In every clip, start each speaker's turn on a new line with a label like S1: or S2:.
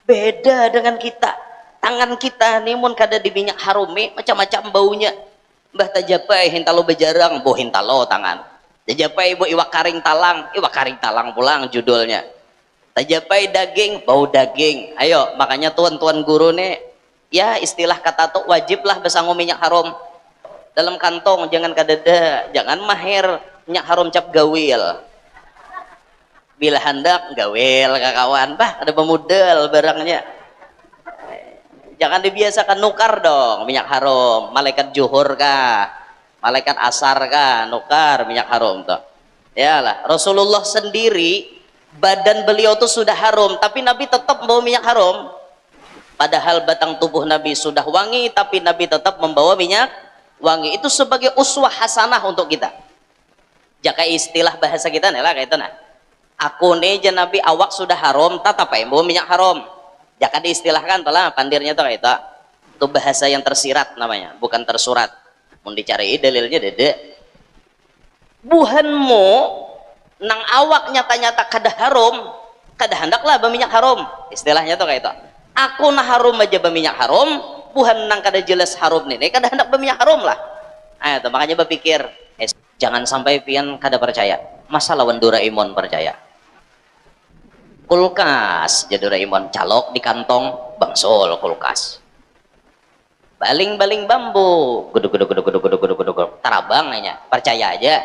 S1: Beda dengan kita. Tangan kita nih mun kada di minyak harumi macam-macam baunya. Mbah tajapai hintalo bejarang, boh hintalo tangan. Tajapai bo iwak karing talang pulang judulnya. Tajapai daging, bau daging. Ayo, makanya tuan-tuan guru nih, ya istilah kata tuh wajiblah besangu minyak harum dalam kantong, jangan kadeda, jangan mahir minyak harum cap gawil. Bila hendak gawil kawan, bah ada pemudal barangnya. Jangan dibiasakan nukar dong minyak harum. Malaikat juhur kah, malaikat asar kah nukar minyak harum tuh. Ya lah, Rasulullah sendiri badan beliau tuh sudah harum tapi Nabi tetap membawa minyak harum, padahal batang tubuh Nabi sudah wangi tapi Nabi tetap membawa minyak wangi. Itu sebagai uswah hasanah untuk kita. Jaka istilah bahasa kita nih lah kayak itu nah, aku nih jan Nabi awak sudah harum tetap apa bawa minyak harum. Jaka diistilahkan tuh lah pandirnya tuh kayak itu bahasa yang tersirat namanya, bukan tersurat. Mau dicari dalilnya dede buhanmu nang awak nyata-nyata kada harum, kada hendaklah berminyak harum. Istilahnya tuh kayak itu. Aku nah harum aja berminyak harum, buhan nang kada jelas harum nih, kada hendak berminyak harum lah. Ayo tuh makanya berpikir, jangan sampai pian kada percaya. Masa lawan Doraemon percaya? Kulkas jadi Doraemon calok di kantong bangsul kulkas. Baling-baling bambu, guduk tarabang nanya, percaya aja.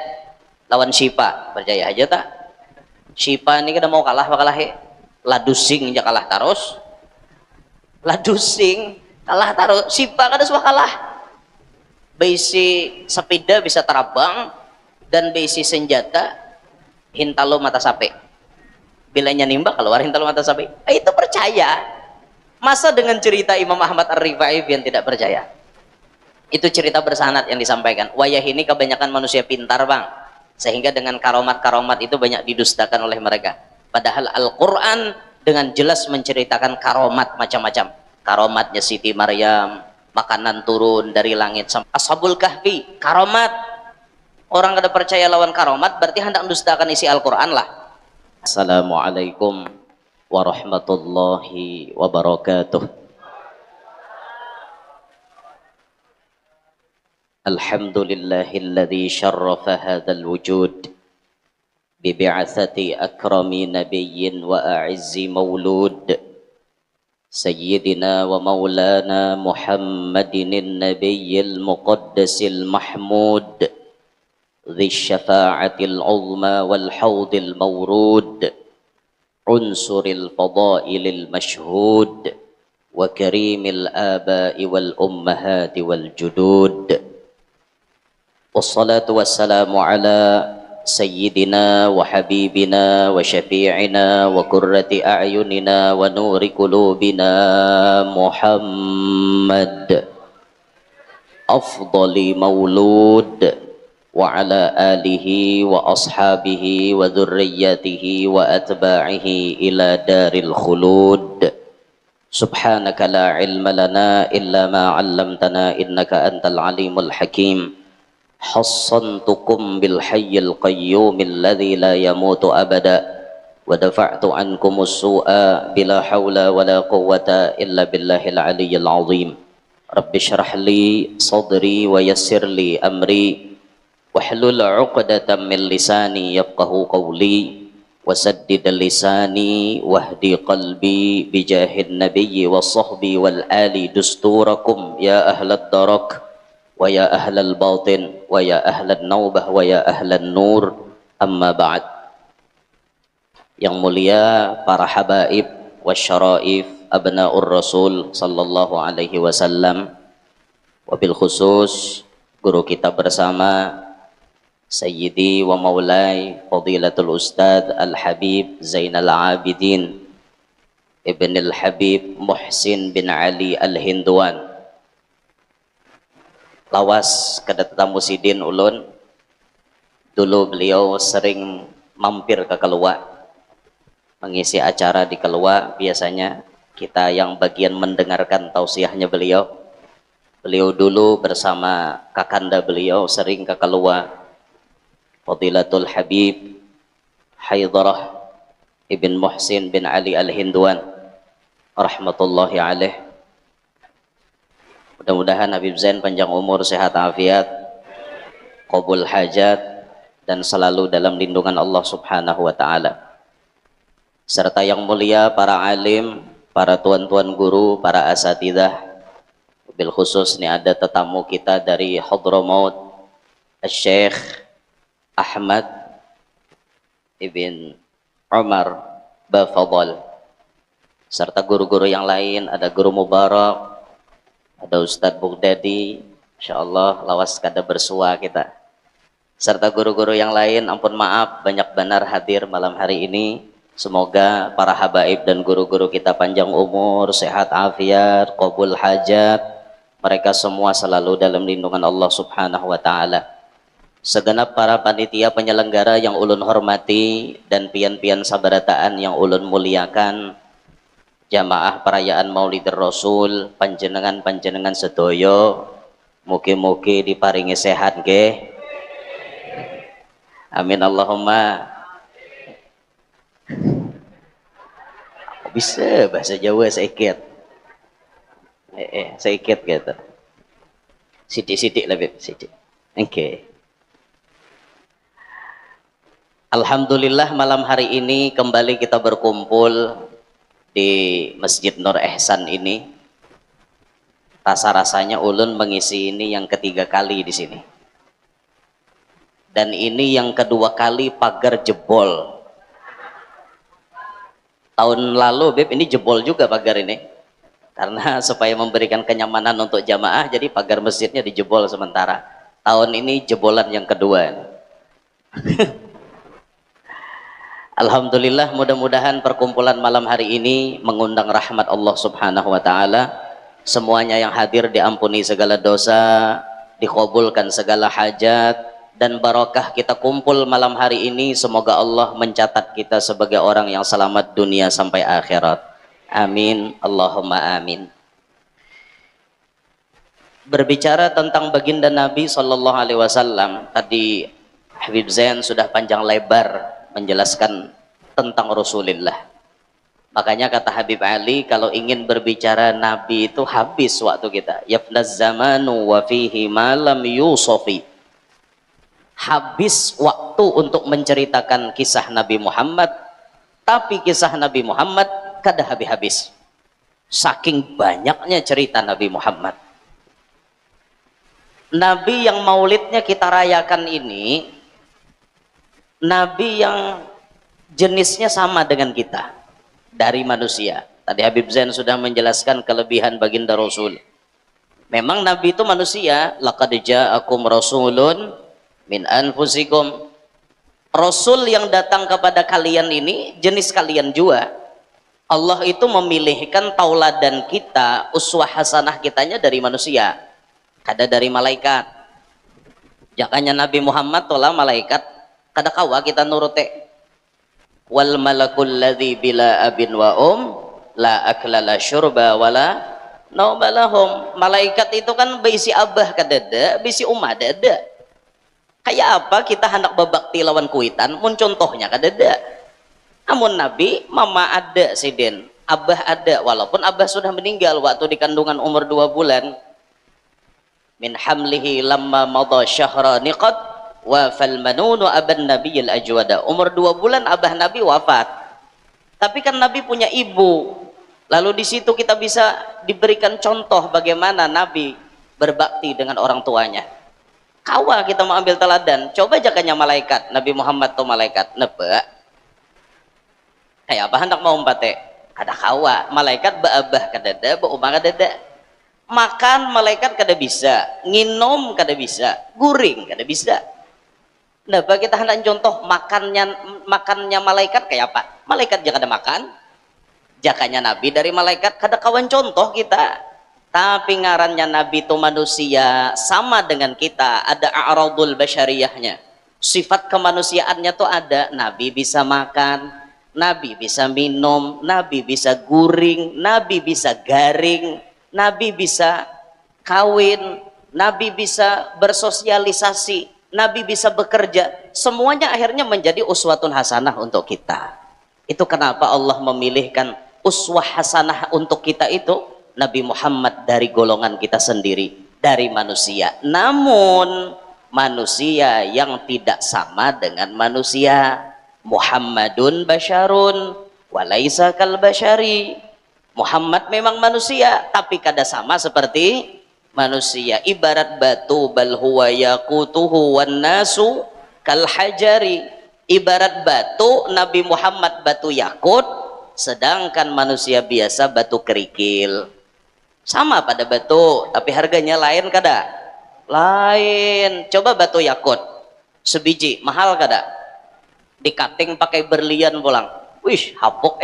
S1: Lawan Shipa percaya aja tak? Shipa ini kada mau kalah bakalah ladusing aja kalah terus, ladusing kalah terus, Shipa kada suah kalah. Besi sepeda bisa terbang dan besi senjata hintalo mata sapi, bilanya nimba keluar hintalo mata sapi. Itu percaya. Masa dengan cerita Imam Ahmad Ar-Rifai yang tidak percaya? Itu cerita bersanad yang disampaikan. Wayah ini kebanyakan manusia pintar bang, sehingga dengan karomat-karomat itu banyak didustakan oleh mereka. Padahal Al-Quran dengan jelas menceritakan karomat macam-macam. Karomatnya Siti Maryam, makanan turun dari langit, Ashabul Kahfi, karomat. Orang kada percaya lawan karomat berarti hendak mendustakan isi Al-Quran lah. Assalamualaikum warahmatullahi wabarakatuh. Alhamdulillahilladzi syarrafa hadzal wujud bibi'atsati akrami nabiyyin wa a'izzi maulud sayyidina wa maulana Muhammadin nabiyyil muqaddasil mahmud dzi syafa'atil uzma wal haudil mawrud unsuril fadailil mashhud wa karimil aba'i wal ummahati wal judud. Wassalatu wassalamu ala sayyidina wa habibina wa syafi'ina wa qurrati a'yunina wa nuri qulubina Muhammad afdali maulud wa ala alihi wa ashabihi wa dhurriyyatihi wa atba'ihi ila daril khulud. Subhanaka la ilma lana illa ma 'allamtana innaka antal alimul hakim. Hassantukum bil hayyil qayyumil ladzi la yamutu abada wa dafa'tu ankumus su'a bila haula wala quwwata illa billahil aliyyil azim. Rabbi shrah li sadri wa yassir li amri wahlul 'uqdatam min lisani yafqahu qawli wasaddid lisani wahdi qalbi bijahin nabiyyi was sahbi wal ali dusturakum ya ahlad darak wa ya ahlal batin wa ya ahlan naubah wa ya ahlan nur, amma ba'd. Yang mulia para habaib wasyaraif abnaur rasul sallallahu alaihi wasallam, wabil khusus guru kita bersama Sayyidi wa maulai Fadilatul Ustadz Al-Habib Zainal Abidin Ibn Al-Habib Muhsin bin Ali Al-Hinduan. Lawas kada tetamu sidin ulun, dulu beliau sering mampir ke Kelua mengisi acara di Kelua. Biasanya kita yang bagian mendengarkan tausiahnya beliau. Beliau dulu bersama kakanda beliau sering ke Kelua, Fadilatul Habib Haidarah Ibn Muhsin bin Ali Al-Hinduan. rahmatullahi alaih. Mudah-mudahan Habib Zain panjang umur, sehat afiat, qabul hajat, dan selalu dalam lindungan Allah subhanahu wa ta'ala. Serta yang mulia para alim, para tuan-tuan guru, para asatidah, bil khusus ini ada tetamu kita dari Hadramaut, Syekh Ahmad Ibn Umar Bafadal, serta guru-guru yang lain. Ada Guru Mubarak, ada Ustadz Bugdadi, insyaallah lawas kada bersua kita, serta guru-guru yang lain. Ampun maaf banyak benar hadir malam hari ini. Semoga para habaib dan guru-guru kita panjang umur, sehat afiat, qabul hajat, mereka semua selalu dalam lindungan Allah subhanahu wa ta'ala. Segenap para panitia penyelenggara yang ulun hormati dan pian-pian sabarataan yang ulun muliakan, jamaah perayaan Maulidur Rasul, panjenengan sedoyo, mugi-mugi diparingi sehat nggih. Amin Allahumma. Bisa bahasa Jawa sedikit, sedikit gitu, sidik-sidik lebih sidik. Oke. Alhamdulillah malam hari ini kembali kita berkumpul di Masjid Nur Ihsan ini. Rasa-rasanya ulun mengisi ini yang ketiga kali di sini, dan ini yang kedua kali pagar jebol. Tahun lalu Beb ini jebol juga pagar ini, karena supaya memberikan kenyamanan untuk jamaah, jadi pagar masjidnya dijebol sementara. Tahun ini jebolan yang kedua. Alhamdulillah, mudah-mudahan perkumpulan malam hari ini mengundang rahmat Allah subhanahu wa ta'ala. Semuanya yang hadir diampuni segala dosa, dikabulkan segala hajat, dan barakah kita kumpul malam hari ini. Semoga Allah mencatat kita sebagai orang yang selamat dunia sampai akhirat. Amin Allahumma amin. Berbicara tentang baginda Nabi sallallahu alaihi wasallam, tadi Habib Zain sudah panjang lebar menjelaskan tentang Rasulullah. Makanya kata Habib Ali, kalau ingin berbicara Nabi itu habis waktu kita. Yafnaz zamanu wa fihi ma lam yusofi. Habis waktu untuk menceritakan kisah Nabi Muhammad, tapi kisah Nabi Muhammad kada habis-habis. Saking banyaknya cerita Nabi Muhammad. Nabi yang maulidnya kita rayakan ini, Nabi yang jenisnya sama dengan kita, dari manusia. Tadi Habib Zain sudah menjelaskan kelebihan baginda Rasul. Memang Nabi itu manusia. Laqad ja'akum rasulun min anfusikum. Rasul yang datang kepada kalian ini jenis kalian juga. Allah itu memilihkan tauladan kita, uswah hasanah kitanya dari manusia, kada dari malaikat. Jakanya Nabi Muhammad tola malaikat kada kawa kita nuruti. Wal malakul ladzi bila abin wa la akla la syurba wala naubalahum. Malaikat itu kan bisi abah kadada, bisi umah dada. Kayak apa kita hendak babakti lawan kuitan, mun contohnya kadada. Amun Nabi, mama ada siden, abah ada, walaupun abah sudah meninggal waktu di kandungan umur 2 bulan. Min hamlihi lamma madha syahrani qad wa fal manunu aban nabiyil ajwada. Umur 2 bulan abah Nabi wafat. Tapi kan Nabi punya ibu. Lalu di situ kita bisa diberikan contoh bagaimana Nabi berbakti dengan orang tuanya. Kawa kita mau ambil teladan, coba jakanya malaikat Nabi Muhammad atau malaikat nebak kayak apa hendak mau umpate, kada kawa malaikat baabah kadada, baumah kadada. Makan malaikat kada bisa, nginom kada bisa, guring kada bisa. Nah, kita hendak contoh makannya malaikat kayak apa? Malaikat jangan ada makan, jakanya Nabi dari malaikat kada kawan contoh kita. Tapi ngarannya Nabi itu manusia sama dengan kita, ada a'radul basyariyahnya, sifat kemanusiaannya tuh ada. Nabi bisa makan, Nabi bisa minum, Nabi bisa guring, Nabi bisa garing, Nabi bisa kawin, Nabi bisa bersosialisasi, Nabi bisa bekerja. Semuanya akhirnya menjadi uswatun hasanah untuk kita. Itu kenapa Allah memilihkan uswah hasanah untuk kita itu Nabi Muhammad dari golongan kita sendiri, dari manusia, namun manusia yang tidak sama dengan manusia. Muhammadun basyarun walaisa kal basyari. Muhammad memang manusia tapi kada sama seperti manusia. Ibarat batu, bal huwa yaqutuhu wan nasu kal hajari. Ibarat batu, Nabi Muhammad batu yakut, sedangkan manusia biasa batu kerikil. Sama pada batu tapi harganya lain kada? Lain. Coba batu yakut sebiji mahal kada? Dikating pakai berlian pulang, wih hapok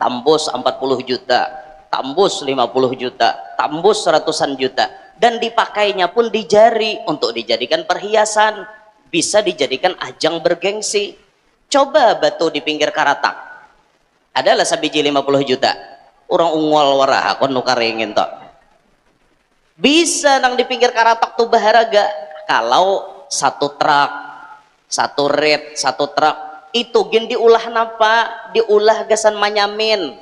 S1: tambus 40 juta, tambus 50 juta, tambus ratusan juta, dan dipakainya pun di jari untuk dijadikan perhiasan, bisa dijadikan ajang bergengsi. Coba batu di pinggir karatak adalah sabiji 50 juta, orang ungol warah aku nukar ingin tok, bisa nang di pinggir karatak tuh baharaga. Kalau satu truk, satu red, satu truk itu gen diulah napa? Diulah gasan manyamin,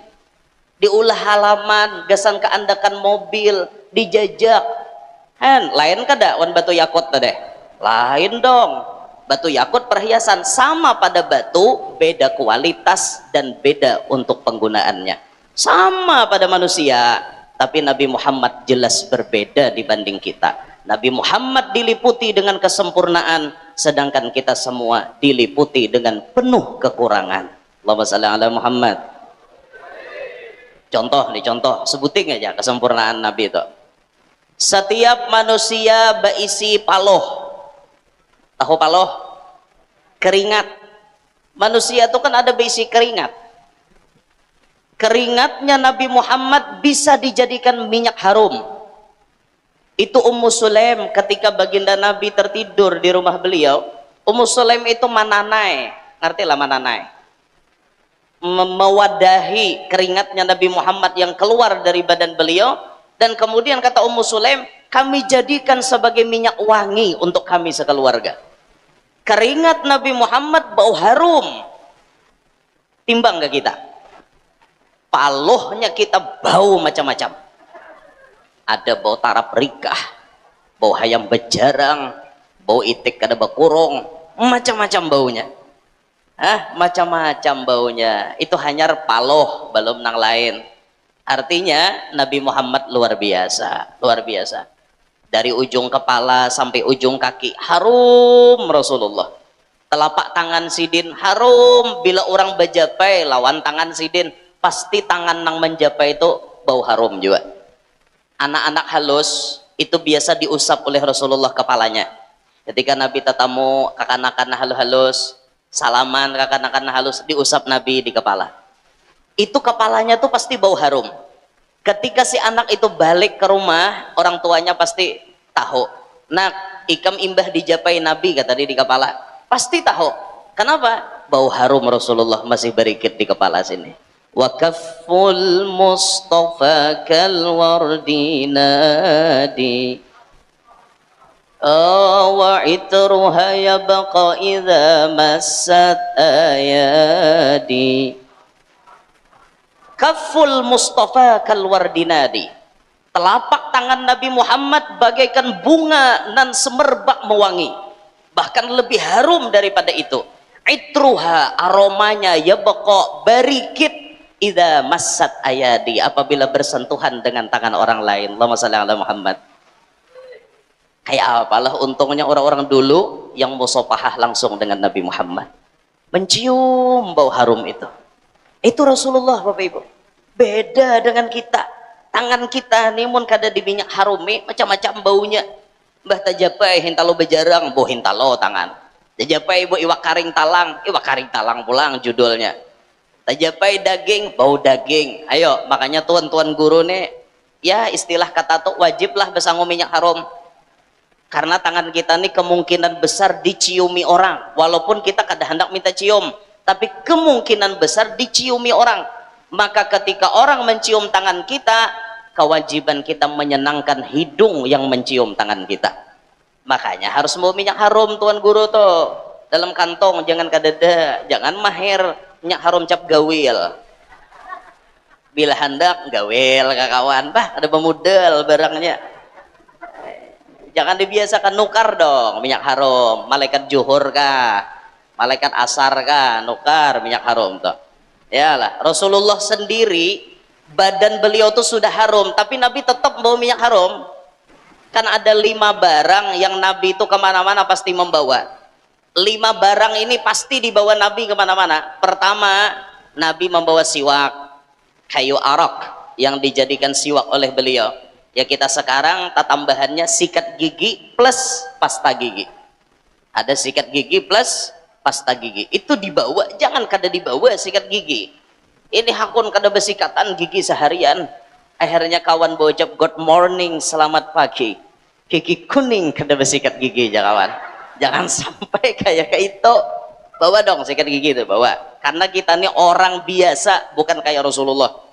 S1: diulah halaman, gasan keandakan mobil, dijajak. Lain kada wan batu yakut tadi? Lain dong. Batu yakut perhiasan, sama pada batu, beda kualitas dan beda untuk penggunaannya. Sama pada manusia, tapi Nabi Muhammad jelas berbeda dibanding kita. Nabi Muhammad diliputi dengan kesempurnaan, sedangkan kita semua diliputi dengan penuh kekurangan. Allahumma shalli ala Muhammad. Contoh nih, contoh sebutin aja kesempurnaan Nabi itu. Setiap manusia berisi paloh. Tahu paloh? Keringat. Manusia itu kan ada berisi keringat. Keringatnya Nabi Muhammad bisa dijadikan minyak harum. Itu Ummu Sulaim ketika baginda Nabi tertidur di rumah beliau. Ummu Sulaim itu mananai, ngerti lah mananai, mewadahi keringatnya Nabi Muhammad yang keluar dari badan beliau, dan kemudian kata Ummu Sulaim, kami jadikan sebagai minyak wangi untuk kami sekeluarga. Keringat Nabi Muhammad bau harum, timbang gak kita? Palohnya kita bau macam-macam. Ada bau tarap rikah, bau hayam bejarang, bau itik kada bakurung, macam-macam baunya. Macam-macam baunya. Itu hanya paloh, belum nang lain. Artinya Nabi Muhammad luar biasa, luar biasa. Dari ujung kepala sampai ujung kaki harum Rasulullah. Telapak tangan sidin harum. Bila orang bejapai lawan tangan sidin, pasti tangan nang menjapai itu bau harum juga. Anak-anak halus itu biasa diusap oleh Rasulullah kepalanya. Ketika Nabi tetamu kakak-kakak halus, salaman kakak-kakak halus, diusap Nabi di kepala. Itu kepalanya tuh pasti bau harum. Ketika si anak itu balik ke rumah, orang tuanya pasti tahu. Nak, ikam imbah dijapai Nabi kata dia di kepala. Pasti tahu. Kenapa? Bau harum Rasulullah masih berikit di kepala sini. Wa kafful Mustafa kal wardi nadi wa itruha yabqa idza massat ayadi. Kafful Mustafa kal wardi nadi, telapak tangan Nabi Muhammad bagaikan bunga nan semerbak mewangi, bahkan lebih harum daripada itu. Itruha, aromanya, yabqa, barikit, idza massat ayadi, apabila bersentuhan dengan tangan orang lain. Allahumma shalli ala Muhammad. Kayak apalah untungnya orang-orang dulu yang musafahah langsung dengan Nabi Muhammad, mencium bau harum itu. Itu Rasulullah Bapak Ibu. Beda dengan kita. Tangan kita nih mun kada di minyak harumi macam-macam baunya. Mbah tajapai hintalo bejarang, bau hintalo tangan. Tajapai bu iwak karing talang pulang judulnya. Tajapai daging, bau daging. Ayo, makanya tuan-tuan guru nih, ya istilah kata tuh wajiblah besangu minyak harum. Karena tangan kita nih kemungkinan besar diciumi orang, walaupun kita kada hendak minta cium, tapi kemungkinan besar diciumi orang. Maka ketika orang mencium tangan kita, kewajiban kita menyenangkan hidung yang mencium tangan kita. Makanya harus mau minyak harum tuan guru tuh dalam kantong, jangan kadeda, jangan mahir minyak harum cap gawil. bila hendak gawel kawan bah ada pemudal barangnya. Jangan dibiasakan nukar dong minyak harum, malaikat zuhur kah, malaikat asar kah, nukar minyak harum tuh. Yalah, Rasulullah sendiri badan beliau tuh sudah harum, tapi Nabi tetap bawa minyak harum. Kan ada 5 barang yang Nabi itu kemana-mana pasti membawa. 5 barang ini pasti dibawa Nabi kemana-mana. Pertama, Nabi membawa siwak, kayu arak yang dijadikan siwak oleh beliau. Ya kita sekarang tambahannya sikat gigi plus pasta gigi. Ada sikat gigi plus pasta gigi. Itu dibawa, jangan kada dibawa sikat gigi. Ini hakun kada bersikatan gigi seharian. Akhirnya kawan bocap good morning, selamat pagi. Gigi kuning kada bersikat gigi ya kawan. Jangan sampai kayak itu. Bawa dong sikat gigi itu, bawa. Karena kita ini orang biasa, bukan kayak Rasulullah.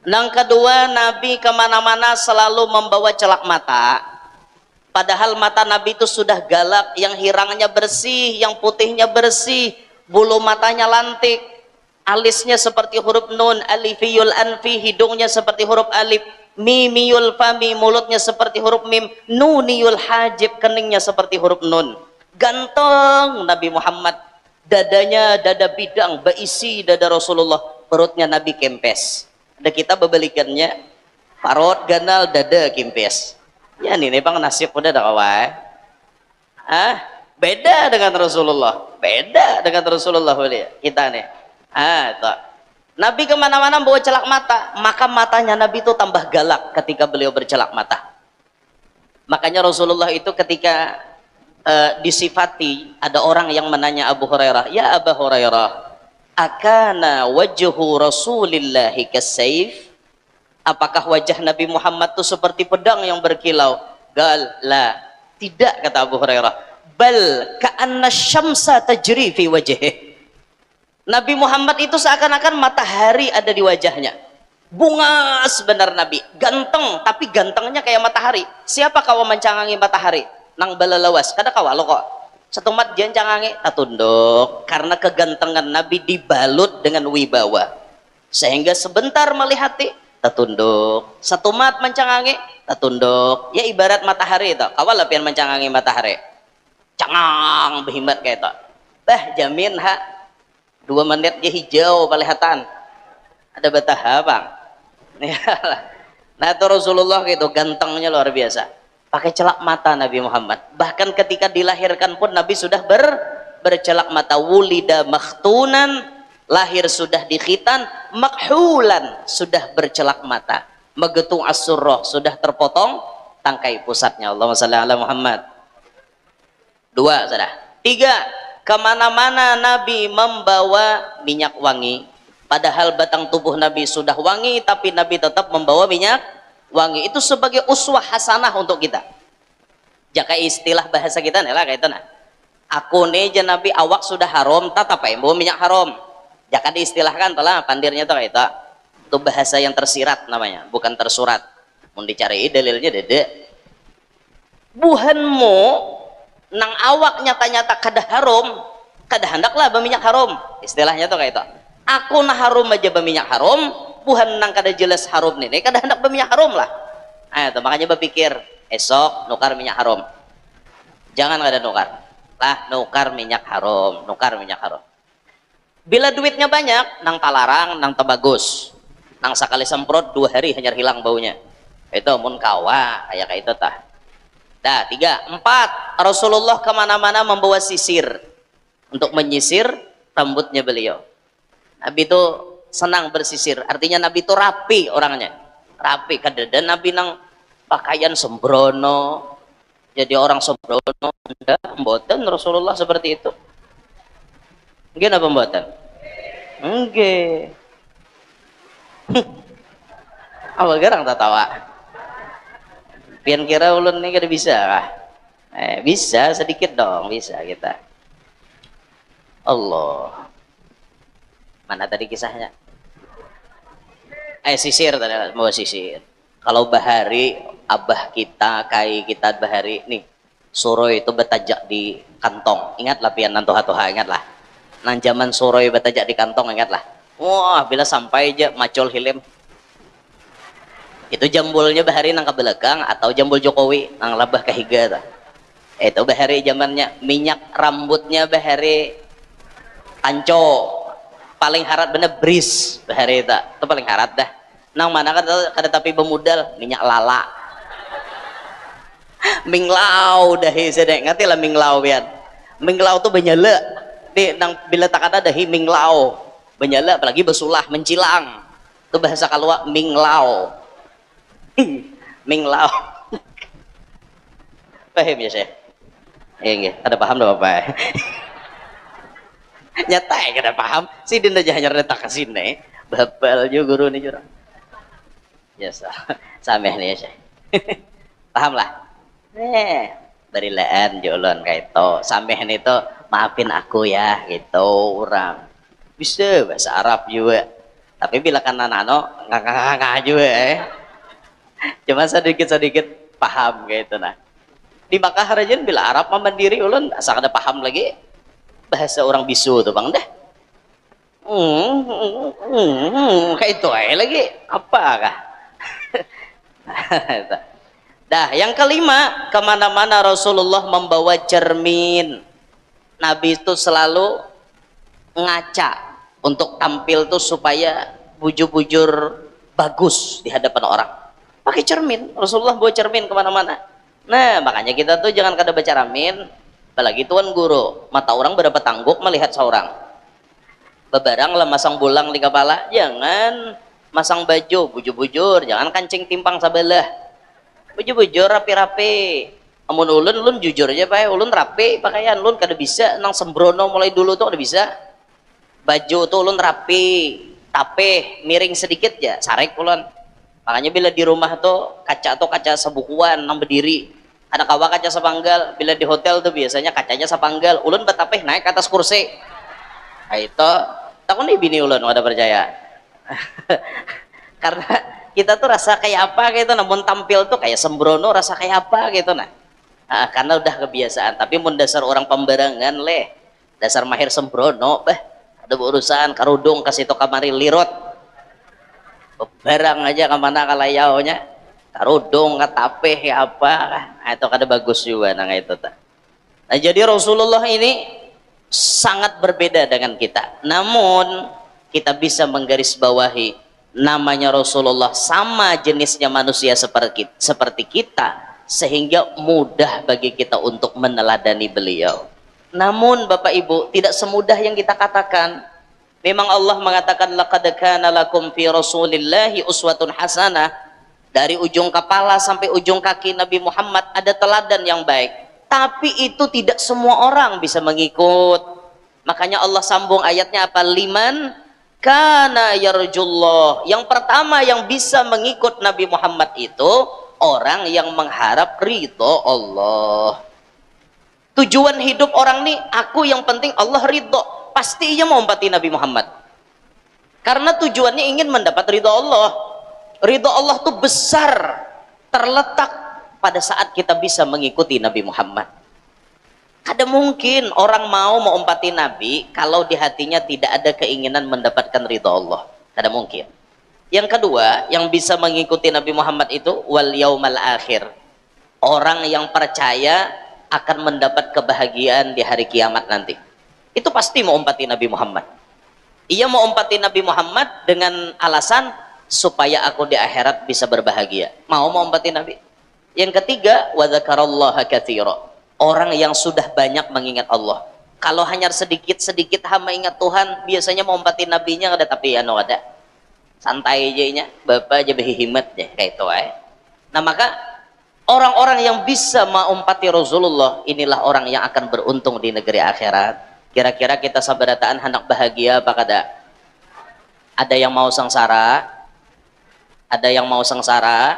S1: Yang kedua, Nabi kemana-mana selalu membawa celak mata. Padahal mata Nabi itu sudah galak, yang hirangnya bersih, yang putihnya bersih, bulu matanya lantik, alisnya seperti huruf nun, alifiyul anfi, hidungnya seperti huruf alif, mimiyul fami, mulutnya seperti huruf mim, nuniyul hajib, keningnya seperti huruf nun. Ganteng Nabi Muhammad, dadanya dada bidang, berisi dada Rasulullah, perutnya Nabi kempes. Ada kita bebalikannya, parot ganal dada kempes. Ya ini bang nasib udah ada kawan. Beda dengan Rasulullah, beda dengan Rasulullah kita nih. Itu. Nabi kemana-mana bawa celak mata, maka matanya Nabi itu tambah galak ketika beliau bercelak mata. Makanya Rasulullah itu ketika disifati, ada orang yang menanya Abu Hurairah, ya Abu Hurairah, akana wajhu Rasulillahi kasayf, apakah wajah Nabi Muhammad itu seperti pedang yang berkilau? Gal la, tidak, kata Abu Hurairah, bal ka'anna syamsa tajri fi wajhihi. Nabi Muhammad itu seakan-akan matahari ada di wajahnya. Bunga sebenar Nabi, ganteng, tapi gantengnya kayak matahari. Siapa kau mencangangi matahari? Nang balalawas, kada kawalo kok. Satu mat dia cangangi tak tunduk, karena kegantengan Nabi dibalut dengan wibawa, sehingga sebentar melihati tak tunduk. Satu mat mencangangi tak tunduk. Ya ibarat matahari itu, kawal lapian mencangangi matahari, cangang berhimbat kayak itu. Bah jamin 2 menit dia hijau pelihatan. Ada betah bang. Nah itu Rasulullah gitu, gantengnya luar biasa. Pakai celak mata Nabi Muhammad. Bahkan ketika dilahirkan pun Nabi sudah bercelak mata. Wulida makhtunan, lahir sudah dikhitan, makhulan, sudah bercelak mata. Magetung as-surrah, sudah terpotong tangkai pusatnya. Allahumma shalli ala Muhammad. 2 sudah. 3, kemana-mana Nabi membawa minyak wangi. Padahal batang tubuh Nabi sudah wangi, tapi Nabi tetap membawa minyak wangi. Itu sebagai uswah hasanah untuk kita. Jaka istilah bahasa kita nih lah kayak itu nah. Aku nih Nabi awak sudah haram, tak apa yang bawa minyak haram. Jaka diistilahkan telah pandirnya tuh kayak itu. Itu bahasa yang tersirat namanya, bukan tersurat. Mau dicari dalilnya dede. Buhanmu nang awak nyata-nyata kada haram, kada hendaklah berminyak haram. Istilahnya tuh kayak itu. Aku nah haram aja berminyak haram, buhan nang kada jelas haram nih, kada hendak berminyak haram lah. Itu makanya berpikir esok nukar minyak haram. Jangan kada nukar. Lah nukar minyak haram, nukar minyak haram. Bila duitnya banyak, nang talarang, nang tebagus. Nang sekali semprot 2 hari hanya hilang baunya. Itu mun kawa kayak itu tah. Dah 3, 4, Rasulullah kemana-mana membawa sisir untuk menyisir rambutnya beliau. Nabi itu senang bersisir, artinya Nabi itu rapi orangnya, rapi. Kadang Nabi nang pakaian sembrono, jadi orang sembrono. Enggak, mboten Rasulullah seperti itu. Enggak apa mboten? Enggak. Awal garang tak tawa. Pian kira ulun ini kada bisa kah? Bisa sedikit dong, bisa kita. Allah. Mana tadi kisahnya? Sisir tadi, mau sisir. Kalau bahari, abah kita, kai kita bahari nih, suroi itu betajak di kantong. Ingatlah pian nanto hatoha, ingatlah. Nang zaman suroi betajak di kantong, ingatlah. Wah, bila sampai aja macul hilem. Itu jambulnya bahari nang ke belakang atau jambul Jokowi nang labah ke higa. Itu bahari zamannya minyak rambutnya bahari tanco. Paling harat bener bris bahari itu paling harat dah. Nang mana kan kada tapi bemudal minyak lala. Minglau dah sedek ngerti lah minglau pian. Minglau tuh benyala di nang bila tak ada dahi minglau. Benyala apalagi besulah mencilang. Itu bahasa kalua minglau. Minglau. Paham ya saya? Iya, ada paham dah Bapak. Nyata ya kada paham. Si dinda hanya letak ke sini. Bapal juga guru nih jurang. Ya sameh nih ya saya. Paham lah. Berilaan jolon kayak itu. Sameh nih tuh maafin aku ya gitu orang. Bisa bahasa Arab juga. Tapi bila kan anak-anak ngangah juga cuma sedikit-sedikit paham gitu nah. Di Makkah rajan bila Arab mandiri ulun asal ada paham lagi bahasa orang bisu tuh bang dah. Kayak itu lagi apa kah? Dah yang kelima, kemana-mana Rasulullah membawa cermin. Nabi itu selalu ngaca untuk tampil tuh supaya bujur-bujur bagus di hadapan orang. Pakai cermin, Rasulullah bawa cermin kemana-mana. Nah makanya kita tuh jangan kada baca ramin, apalagi tuan guru mata orang berapa tangguk melihat seorang bebarang lah masang bulang di kepala, jangan masang baju bujur-bujur, jangan kancing timpang sebelah, bujur-bujur rapi-rapi. Amun ulun jujur aja pak, ulun rapi pakaian, ulun kada bisa nang sembrono mulai dulu tuh kada bisa. Baju tuh ulun rapi, tapeh miring sedikit ya, sarek ulun. Makanya bila di rumah tuh kaca sebukuan nang berdiri, ada kawa kaca sepanggal. Bila di hotel tuh biasanya kacanya sepanggal. Ulun betapeh naik ke atas kursi. Nah, itu takut nih bini ulun ada percaya. Karena kita tuh rasa kayak apa gitu, namun tampil tuh kayak sembrono rasa kayak apa gitu nah. Karena udah kebiasaan. Tapi mun dasar orang pembarangan leh, dasar mahir sembrono, ada urusan karudung kasih to kamari lirot. Barang aja kemana kalayaunya karudung katapeh ya apa itu kada bagus juga nang itu ta. Nah jadi Rasulullah ini sangat berbeda dengan kita, namun kita bisa menggarisbawahi namanya Rasulullah sama jenisnya manusia seperti kita sehingga mudah bagi kita untuk meneladani beliau. Namun Bapak Ibu tidak semudah yang kita katakan. Memang Allah mengatakan laqad kana lakum fi rasulillahi uswatun hasanah, dari ujung kepala sampai ujung kaki Nabi Muhammad ada teladan yang baik, tapi itu tidak semua orang bisa mengikut. Makanya Allah sambung ayatnya apa? Liman kana yarjullah. Yang pertama yang bisa mengikut Nabi Muhammad itu orang yang mengharap ridho Allah. Tujuan hidup orang nih, aku yang penting Allah ridho, pasti ia mau umpati Nabi Muhammad karena tujuannya ingin mendapat ridho Allah. Ridho Allah tuh besar, terletak pada saat kita bisa mengikuti Nabi Muhammad. Ada mungkin orang mau umpati Nabi kalau di hatinya tidak ada keinginan mendapatkan ridho Allah, ada mungkin. Yang kedua yang bisa mengikuti Nabi Muhammad itu wal yaumal akhir, orang yang percaya akan mendapat kebahagiaan di hari kiamat nanti. Itu pasti mau umpati Nabi Muhammad. Ia mau umpati Nabi Muhammad dengan alasan supaya aku di akhirat bisa berbahagia. Mau umpati Nabi. Yang ketiga, wa dzakarallaha katsira. Orang yang sudah banyak mengingat Allah. Kalau hanya sedikit-sedikit hamba ingat Tuhan, biasanya mau umpati nabinya ada, tapi ada. Santai aja nya, bapak aja berhimat deh kayak itu Nah, maka orang-orang yang bisa mengumpati Rasulullah inilah orang yang akan beruntung di negeri akhirat. Kira-kira kita sabarataan hendak bahagia apa kada? Ada yang mau sengsara? Ada yang mau sengsara?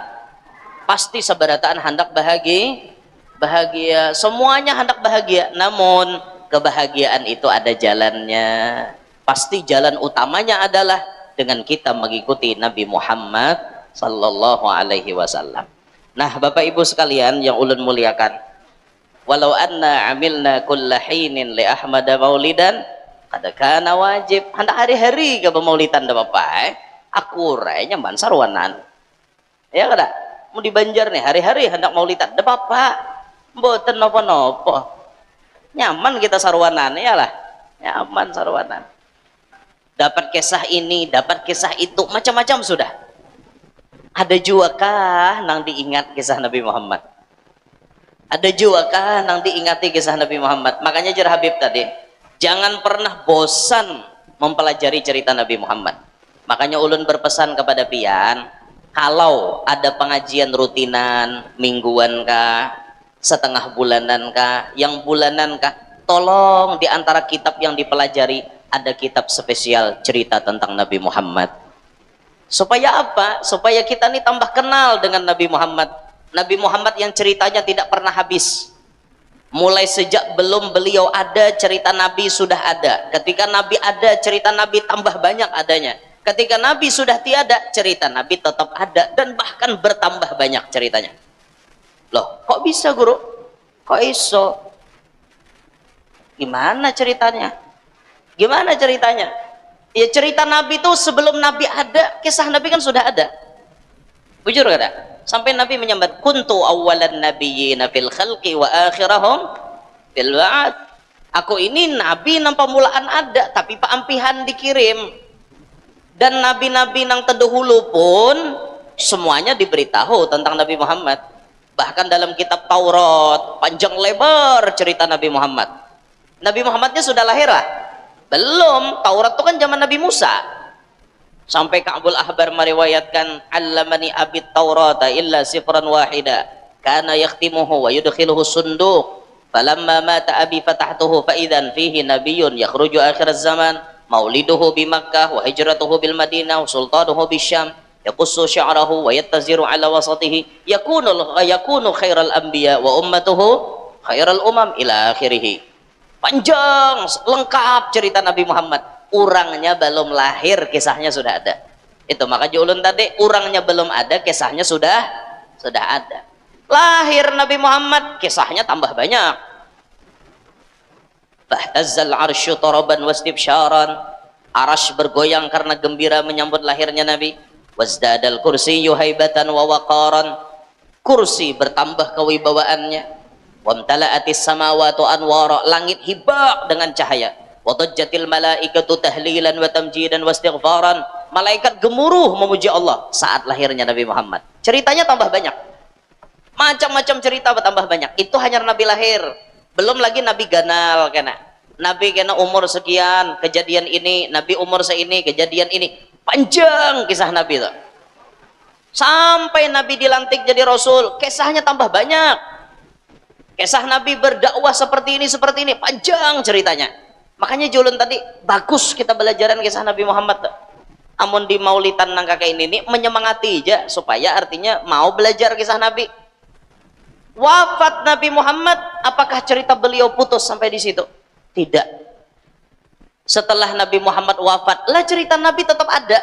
S1: Pasti sabarataan hendak bahagia. Semuanya hendak bahagia. Namun kebahagiaan itu ada jalannya. Pasti jalan utamanya adalah dengan kita mengikuti Nabi Muhammad sallallahu alaihi wasallam. Nah, Bapak Ibu sekalian yang ulun muliakan, walau anna amilna kulla hinin li ahmada maulidan kada kana wajib hendak hari-hari ke pemaulitan da bapak aku raya nyaman sarwanan ya kada mau di Banjar nih hari-hari hendak maulitan da bapak mboten nopo-nopo nyaman kita sarwanan ya lah nyaman sarwanan dapat kisah ini dapat kisah itu macam-macam sudah ada juga kah nang diingat kisah Nabi Muhammad ada juga kah nang diingati kisah Nabi Muhammad makanya jar Habib tadi jangan pernah bosan mempelajari cerita Nabi Muhammad makanya ulun berpesan kepada pian kalau ada pengajian rutinan mingguan kah setengah bulanan kah yang bulanan kah tolong di antara kitab yang dipelajari ada kitab spesial cerita tentang Nabi Muhammad supaya apa? Supaya kita nih tambah kenal dengan Nabi Muhammad Nabi Muhammad yang ceritanya tidak pernah habis mulai sejak belum beliau ada cerita Nabi sudah ada ketika Nabi ada cerita Nabi tambah banyak adanya ketika Nabi sudah tiada cerita Nabi tetap ada dan bahkan bertambah banyak ceritanya loh kok bisa guru? Kok iso? Gimana ceritanya? Gimana ceritanya? Ya cerita Nabi itu sebelum Nabi ada kisah Nabi kan sudah ada bujur kada? Sampai Nabi menyambat kuntu awwalan nabiyyina fil khalqi wa akhirahum fil wa'ad aku ini Nabi nang pemulaan ada tapi paampihan dikirim dan nabi-nabi nang terdahulu pun semuanya diberitahu tentang Nabi Muhammad bahkan dalam kitab Taurat panjang lebar cerita Nabi Muhammad Nabi Muhammadnya sudah lahir lah belum Taurat itu kan zaman Nabi Musa sampai Ka'bul Ahbar meriwayatkan allamani abit taurata illa sifran wahida kana yakhtimuhu wa yudkhiluhu sunduq falamma mata abi fatahtuhu fa idzan fihi nabiyyun yakhruju akhir zaman mauliduhu bi Makkah wa hijratuhu bil Madinah wa sultanuhu bisyam yaqussu sya'rahu wa yattaziru ala wasatihi yakunu khairal anbiya wa ummatuhu khairal umam ila akhirih panjang lengkap cerita Nabi Muhammad urangnya belum lahir kisahnya sudah ada itu makanya ulun tadi urangnya belum ada kisahnya sudah ada lahir Nabi Muhammad kisahnya tambah banyak fahtazzal arsyu taraban wastibsyaran arash bergoyang karena gembira menyambut lahirnya Nabi wazdadal kursiyyu haibatan wa waqaran kursi bertambah kewibawaannya wamtala'atis samawati anwara langit hibak dengan cahaya wadajjatil malaikatu tahlilan wa tamjidan wa istighfaran malaikat gemuruh memuji Allah saat lahirnya Nabi Muhammad ceritanya tambah banyak macam-macam cerita bertambah banyak itu hanya Nabi lahir belum lagi Nabi ganal kena Nabi kena umur sekian kejadian ini Nabi umur seini kejadian ini panjang kisah Nabi itu sampai Nabi dilantik jadi Rasul kisahnya tambah banyak kisah Nabi berdakwah seperti ini panjang ceritanya makanya julun tadi bagus kita belajaran kisah Nabi Muhammad amun di maulitan nang kakek ini menyemangati aja supaya artinya mau belajar kisah Nabi wafat Nabi Muhammad apakah cerita beliau putus sampai di situ? Tidak setelah Nabi Muhammad wafat lah cerita Nabi tetap ada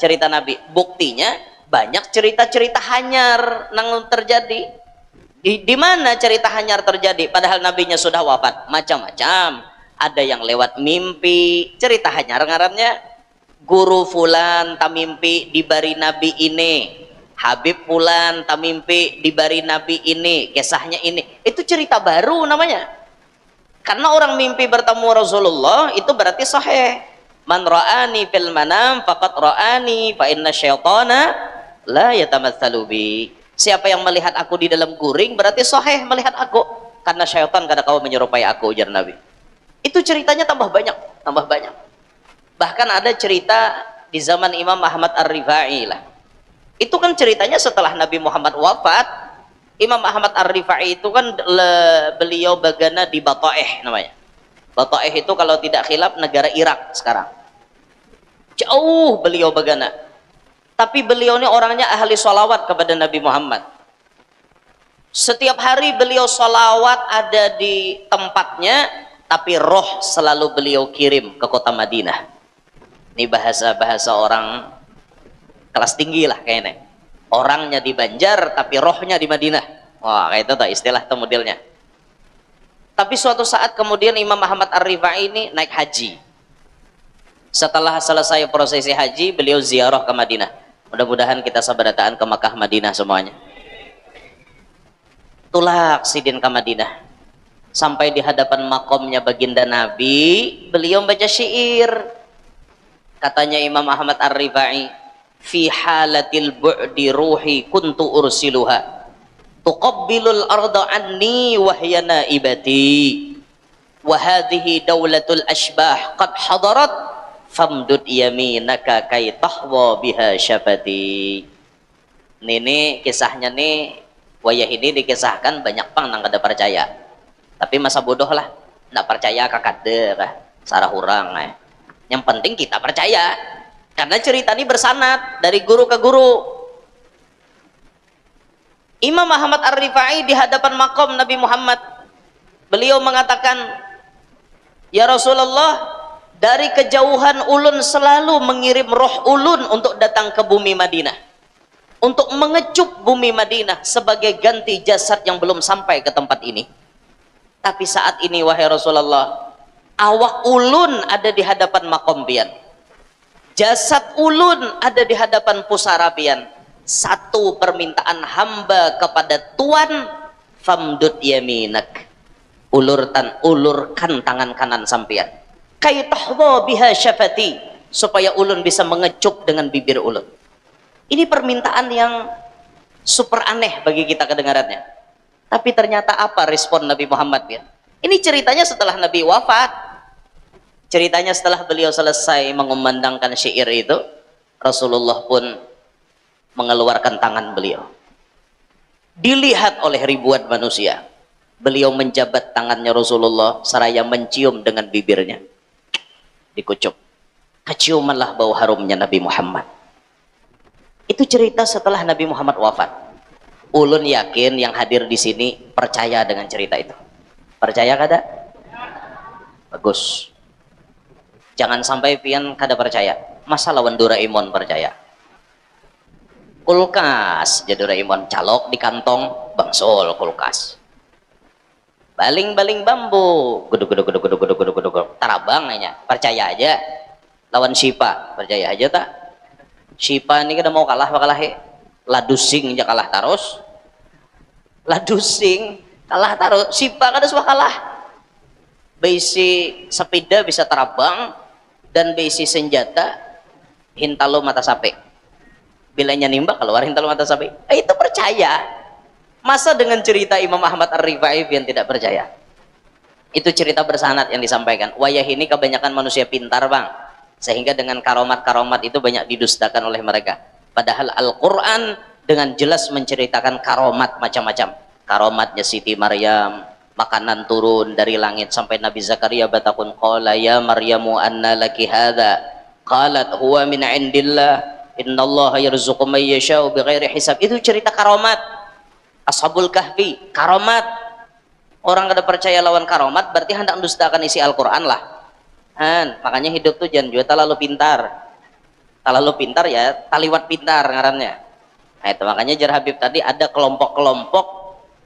S1: cerita Nabi buktinya banyak cerita-cerita hanyar nang terjadi di mana cerita hanyar terjadi padahal nabinya sudah wafat macam-macam ada yang lewat mimpi cerita hanyar ngarannya guru fulan tamimpi dibari nabi ini Habib fulan tamimpi dibari nabi ini kisahnya ini itu cerita baru namanya karena orang mimpi bertemu Rasulullah itu berarti sahih man ra'ani fil manam faqad ra'ani fa inna syaitana la yatamatsalu bi siapa yang melihat aku di dalam guring berarti sahih melihat aku karena syaitan kada kau menyerupai aku ujar Nabi itu ceritanya tambah banyak bahkan ada cerita di zaman Imam Ahmad Ar-Rifai lah itu kan ceritanya setelah Nabi Muhammad wafat Imam Ahmad Ar-Rifai itu kan beliau bagana di Bataeh namanya Bataeh itu kalau tidak khilaf negara Irak sekarang jauh beliau bagana tapi beliau ini orangnya ahli sholawat kepada Nabi Muhammad setiap hari beliau sholawat ada di tempatnya tapi roh selalu beliau kirim ke kota Madinah ini bahasa orang kelas tinggi lah kayaknya orangnya di Banjar tapi rohnya di Madinah wah kayak itu tuh istilah itu modelnya Tapi suatu saat kemudian Imam Ahmad Ar-Rifai ini naik haji. Setelah selesai prosesi haji, beliau ziarah ke Madinah. Mudah-mudahan kita sabarataan ke Makkah Madinah semuanya. Tulak sidin ke Madinah. Sampai di hadapan makomnya baginda Nabi, beliau baca syair. Katanya Imam Ahmad Ar-Rifai, fi halatil bu'di ruhi kuntu ursiluha tuqabbilul arda anni wahya naibati wa hadhihi daulatul ashbah qad hadarat famdud yaminaka kay tahwa biha syafati. Ini kisahnya nih, wayah ini dikisahkan banyak pang nang kada percaya, tapi masa bodoh lah, ndak percaya kakade lah sarah urang. Yang penting kita percaya karena cerita ini bersanad dari guru ke guru. Imam Ahmad Ar-Rifai di hadapan makom Nabi Muhammad, beliau mengatakan, ya Rasulullah, dari kejauhan ulun selalu mengirim roh ulun untuk datang ke bumi Madinah, untuk mengecup bumi Madinah sebagai ganti jasad yang belum sampai ke tempat ini. Tapi saat ini wahai Rasulullah, awak ulun ada di hadapan makom pian, jasad ulun ada di hadapan pusara pian. Satu permintaan hamba kepada Tuhan, famdud yaminak, ulurkan tangan kanan sampean, kay tahwa biha syafati, supaya ulun bisa mengecup dengan bibir ulun. Ini permintaan yang super aneh bagi kita kedengarannya, tapi ternyata apa respon Nabi Muhammad ya? Ini ceritanya setelah Nabi wafat. Ceritanya setelah beliau selesai mengumandangkan syair itu, Rasulullah pun mengeluarkan tangan beliau, dilihat oleh ribuan manusia. Beliau menjabat tangannya Rasulullah seraya mencium dengan bibirnya, dikucup, keciumanlah bau harumnya Nabi Muhammad. Itu cerita setelah Nabi Muhammad wafat. Ulun yakin yang hadir di sini percaya dengan cerita itu. Percaya kada? Bagus. Jangan sampai pian kada percaya. Masa lawan Doraemon percaya? Kulkas jadi Doraemon, calok di kantong bangsul kulkas, baling-baling bambu guduk tarabang aja. Percaya aja lawan Shipa, percaya aja tak? Shipa ini kada mau kalah ladusing aja kalah terus, ladusing kalah terus, Shipa kada suka kalah. Besi sepeda bisa terabang dan besi senjata hintalo mata sapi. Bilanya nimbak keluar hintal mata sapi. Itu percaya. Masa dengan cerita Imam Ahmad Ar-Rifai yang tidak percaya? Itu cerita bersanad yang disampaikan. Wayah ini kebanyakan manusia pintar bang, sehingga dengan karomat-karomat itu banyak didustakan oleh mereka. Padahal Al-Quran dengan jelas menceritakan karomat macam-macam. Karomatnya Siti Maryam, makanan turun dari langit sampai Nabi Zakaria batakun, qala ya Maryamu anna laki hadha, qalat huwa min indillah innallaha yarzuqu may yasha'u bighairi hisab. Itu cerita karomat. Ashabul Kahfi karomat. Orang kada percaya lawan karomat berarti hendak mendustakan isi Al-Quran lah. Makanya hidup tuh jangan juga terlalu pintar. Terlalu pintar ya taliwat pintar ngarannya. Nah, itu makanya jar Habib tadi ada kelompok-kelompok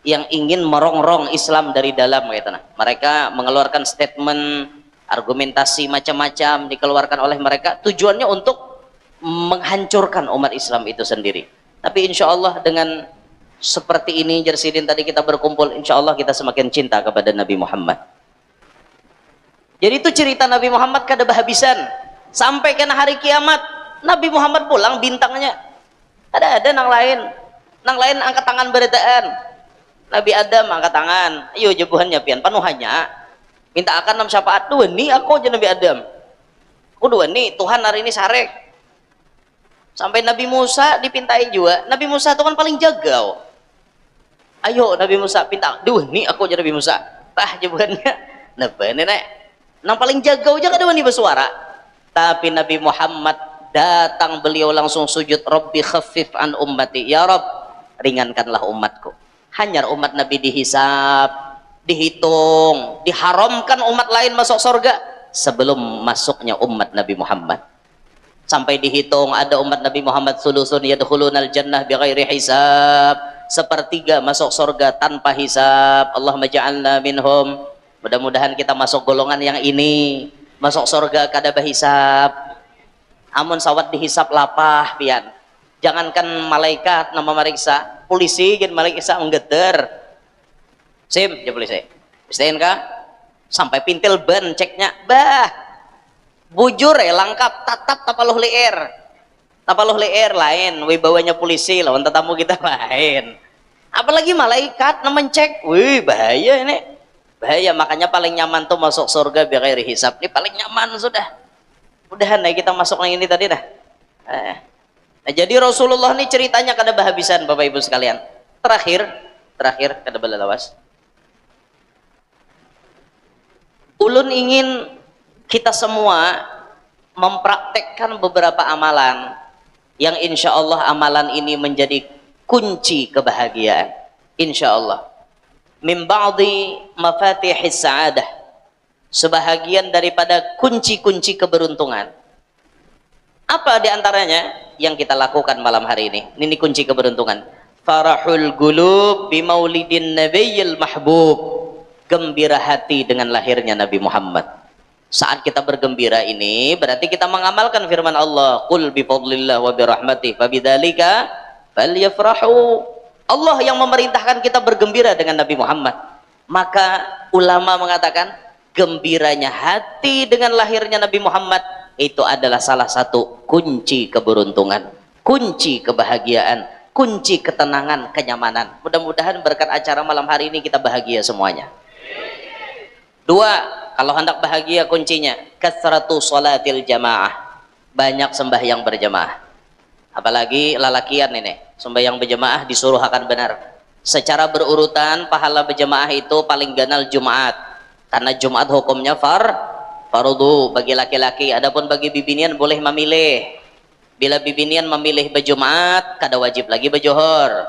S1: yang ingin merongrong Islam dari dalam gitu. Nah, mereka mengeluarkan statement, argumentasi macam-macam dikeluarkan oleh mereka, tujuannya untuk menghancurkan umat Islam itu sendiri. Tapi insya Allah dengan seperti ini Jersidin tadi kita berkumpul, insya Allah kita semakin cinta kepada Nabi Muhammad. Jadi itu cerita Nabi Muhammad kada bahabisan sampai kena hari kiamat. Nabi Muhammad pulang bintangnya ada nang lain angkat tangan beretaan. Nabi Adam angkat tangan, ayo jebuhannya pian panuhannya minta akan nam syafaat dua nih aku aja Nabi Adam, aku dua nih Tuhan hari ini sarek. Sampai Nabi Musa dipintai juga. Nabi Musa itu kan paling jagau. Ayo Nabi Musa pinta, duh nih aku jadi Nabi Musa. Tah jebuhannya, nah nenek, nang paling jagau aja kada wani bersuara. Tapi Nabi Muhammad datang, beliau langsung sujud, Rabbi khaffif an ummati, ya Rabb ringankanlah umatku. Hanyar umat Nabi dihisab, dihitung, diharamkan umat lain masuk surga sebelum masuknya umat Nabi Muhammad. Sampai dihitung ada umat Nabi Muhammad sulusun yadkhulunal jannah bighairi hisab, sepertiga masuk surga tanpa hisab. Allahumma ja'alna minhum. Mudah-mudahan kita masuk golongan yang ini, masuk surga kada bahisab. Amun sawat dihisap lapah pian. Jangankan malaikat nama mariksa, polisi gen mariksa menggeter. Sim, ya polisi. Pistain kah? Sampai pintil ban ceknya. Bah. Bujur lengkap tatap tapaluh leer. Tapaluh leer lain, wibawanya polisi lawan tetamu kita lain. Apalagi malaikat nemen cek. Wih, bahaya ini. Bahaya, makanya paling nyaman tuh masuk surga biar kayak hisab. Ini paling nyaman sudah. Udahan nih kita masuk yang ini tadi dah. Nah, jadi Rasulullah ini ceritanya kada bahabisan Bapak Ibu sekalian. Terakhir kada balalawas. Ulun ingin kita semua mempraktekkan beberapa amalan yang insya Allah amalan ini menjadi kunci kebahagiaan. Insya Allah. Min ba'di mafatihis sa'adah, sebahagian daripada kunci-kunci keberuntungan. Apa diantaranya yang kita lakukan malam hari ini? Ini kunci keberuntungan. Farahul gulub bimaulidin nabiyil mahbub, gembira hati dengan lahirnya Nabi Muhammad. Saat kita bergembira ini berarti kita mengamalkan firman Allah, qul bifadlillah wa birahmatih fabidzalika falyafrahu. Allah yang memerintahkan kita bergembira dengan Nabi Muhammad. Maka ulama mengatakan gembiranya hati dengan lahirnya Nabi Muhammad itu adalah salah satu kunci keberuntungan, kunci kebahagiaan, kunci ketenangan, kenyamanan. Mudah-mudahan berkat acara malam hari ini kita bahagia semuanya. Dua, kalau hendak bahagia kuncinya kasratu sholatil jamaah, banyak sembahyang berjamaah. Apalagi lalakian ini, sembahyang berjamaah disuruh akan benar. Secara berurutan pahala berjamaah itu paling ganal Jumat, karena Jumat hukumnya fardu bagi laki-laki. Adapun bagi bibinian boleh memilih. Bila bibinian memilih berjumat kada wajib lagi berjohor.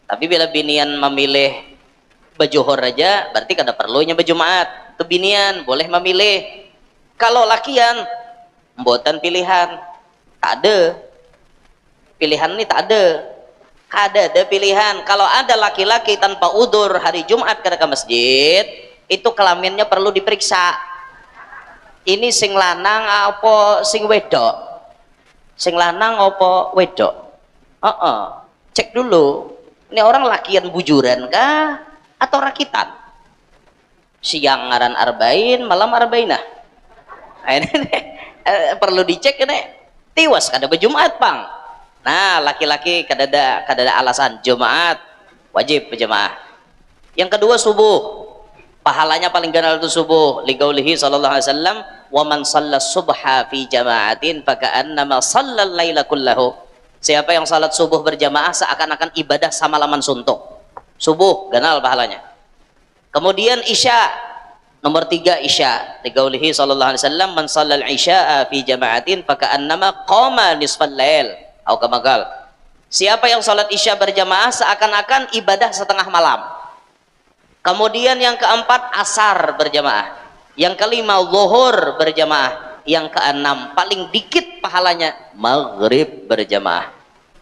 S1: Tapi bila binian memilih berjohor aja berarti kada perlunya berjumat. Itu binian boleh memilih. Kalau lakian mboten pilihan, tak ada pilihan ini, tak ada. Ada pilihan. Kalau ada laki-laki tanpa udur hari Jumat kada ke masjid, itu kelaminnya perlu diperiksa. Ini sing lanang apa sing wedok? Sing lanang apa wedok? Cek dulu. Ini orang lakian bujuran kah atau rakitan? Siang ngaran arba'in, malam arba'inah. Ini perlu dicek ini. Tiwas kada berjumat pang. Nah, laki-laki kada ada alasan Jumat wajib berjamaah. Yang kedua subuh. Pahalanya paling ganal itu subuh. Liqaulihi sallallahu alaihi wasallam, "Wa man shalla subha fi jama'atin faka'annama shallal laila kullahu." Siapa yang salat subuh berjamaah seakan-akan ibadah samalaman suntuk. Subuh ganal pahalanya. Kemudian isya. Nomor 3 isya. Liqaulihi sallallahu alaihi wasallam, "Man shallal isya'a fi jama'atin faka'annama qama nisfal lail." Atau kamagal. Siapa yang salat isya berjamaah seakan-akan ibadah setengah malam. Kemudian yang keempat asar berjamaah. Yang kelima zuhur berjamaah. Yang keenam paling dikit pahalanya maghrib berjamaah.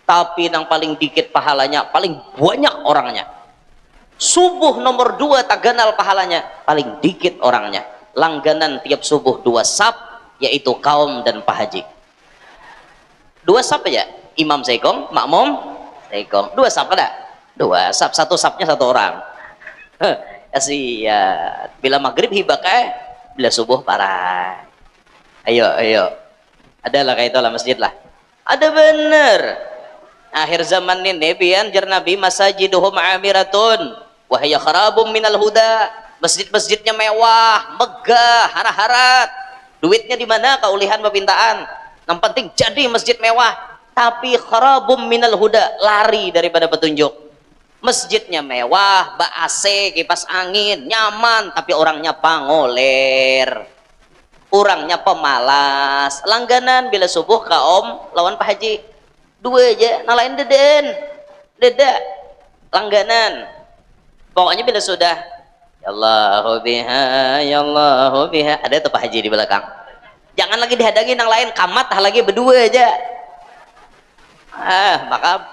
S1: Tapi yang paling dikit pahalanya paling banyak orangnya. Subuh nomor 2 tak ganal pahalanya, paling dikit orangnya. Langganan tiap subuh 2 sap, yaitu kaum dan pahaji. 2 sap aja. Imam seikong, makmum seikong. 2 sap ada? 2 sap, 1 sapnya 1 orang. Kasihan. Bila maghrib hibak bila subuh parah. Ayo. Adalah kayak itulah masjid lah. Ada bener. Akhir zaman ini pian jar Nabi masajiduhum amiratun wa hiya kharabum minal huda. Masjid-masjidnya mewah, megah, harat-harat. Duitnya di mana kaulihan permintaan. Yang penting jadi masjid mewah, tapi kharabum minal huda, lari daripada petunjuk. Masjidnya mewah, AC, kipas angin, nyaman, tapi orangnya pangoler, orangnya pemalas. Langganan bila subuh kaum lawan Pak Haji 2 aja, nalain deda langganan. Pokoknya bila sudah ya Allahu biha, ada tuh Pak Haji di belakang. Jangan lagi dihadangin yang lain, kamat lagi berdua aja.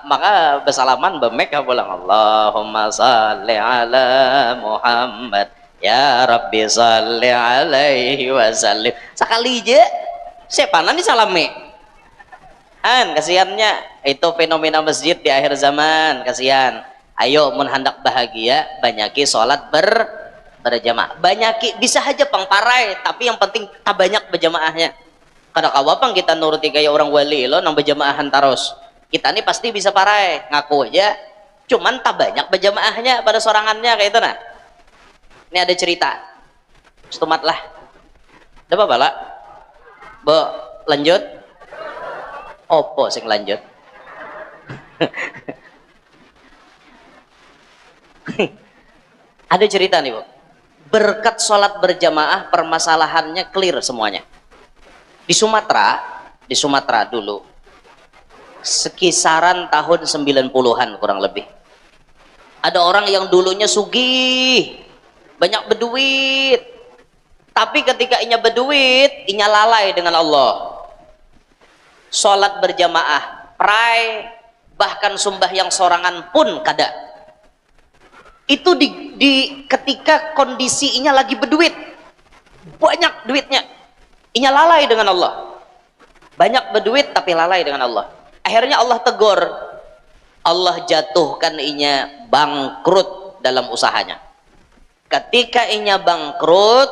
S1: Maka bersalaman bemek pulang Allahumma salli ala Muhammad Ya Rabbi salli alaihi wasallim. Sekali aja siapa nanti salami kasihannya itu fenomena masjid di akhir zaman. Kasihan. Ayo mun hendak bahagia banyaki sholat berjamaah, banyaki bisa aja pangparai, tapi yang penting tak banyak berjamaahnya. Kada kawapang kita nuruti kayak orang wali lo nang berjamaahan terus. Kita nih pasti bisa parai ngaku aja, cuman tak banyak berjamaahnya pada sorangannya kayak itu. Nah ini ada cerita setumat lah. Ada apa bala bo lanjut opo sing lanjut. Ada cerita nih bu, berkat sholat berjamaah permasalahannya clear semuanya. Di Sumatera dulu sekisaran tahun 90-an kurang lebih, ada orang yang dulunya sugih banyak berduit, tapi ketika inya berduit inya lalai dengan Allah. Sholat berjamaah pray, bahkan sembahyang sorangan pun kada. Itu di ketika kondisinya lagi berduit, banyak duitnya, inya lalai dengan Allah. Banyak berduit tapi lalai dengan Allah. Akhirnya Allah tegur, Allah jatuhkan inya bangkrut dalam usahanya. Ketika inya bangkrut,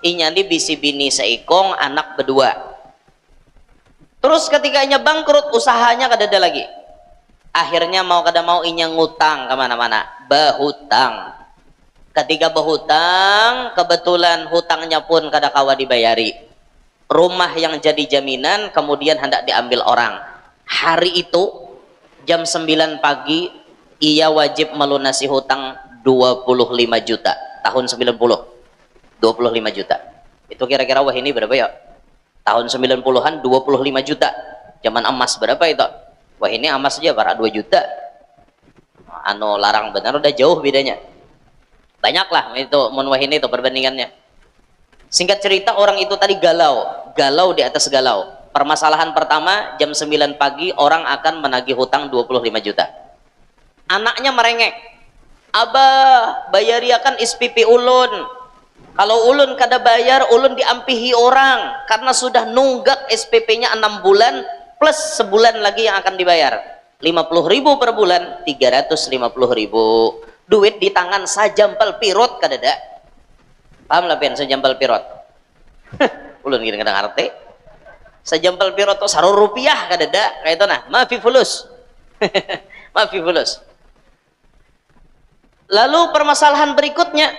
S1: inya ini bisi bini seikong, anak berdua. Terus ketika inya bangkrut, usahanya kada ada lagi. Akhirnya mau kada mau inya ngutang kemana-mana, bahutang. Ketika bahutang, kebetulan hutangnya pun kada kawa dibayari. Rumah yang jadi jaminan kemudian hendak diambil orang. Hari itu jam 9 pagi ia wajib melunasi hutang 25 juta. Tahun 90, 25 juta. Itu kira-kira wah ini berapa ya? Tahun 90-an 25 juta. Zaman emas berapa itu? Wah ini emas aja barak 2 juta. Anu larang benar udah jauh bedanya. Banyaklah itu mun wah ini itu perbandingannya. Singkat cerita orang itu tadi galau di atas galau. Permasalahan pertama jam 9 pagi orang akan menagih hutang 25 juta. Anaknya merengek, abah bayariakan SPP ulun. Kalau ulun kada bayar, ulun diampihi orang karena sudah nunggak SPP-nya 6 bulan plus sebulan lagi yang akan dibayar 50.000 per bulan, 350.000. Duit di tangan sajampal pirot kadada. Paham lah pian sajampal pirot? Ulun gini kadang arti sajampal pirot tuh sarur rupiah kadada kayak itu nah, maafi fulus. Maafi fulus. Lalu permasalahan berikutnya,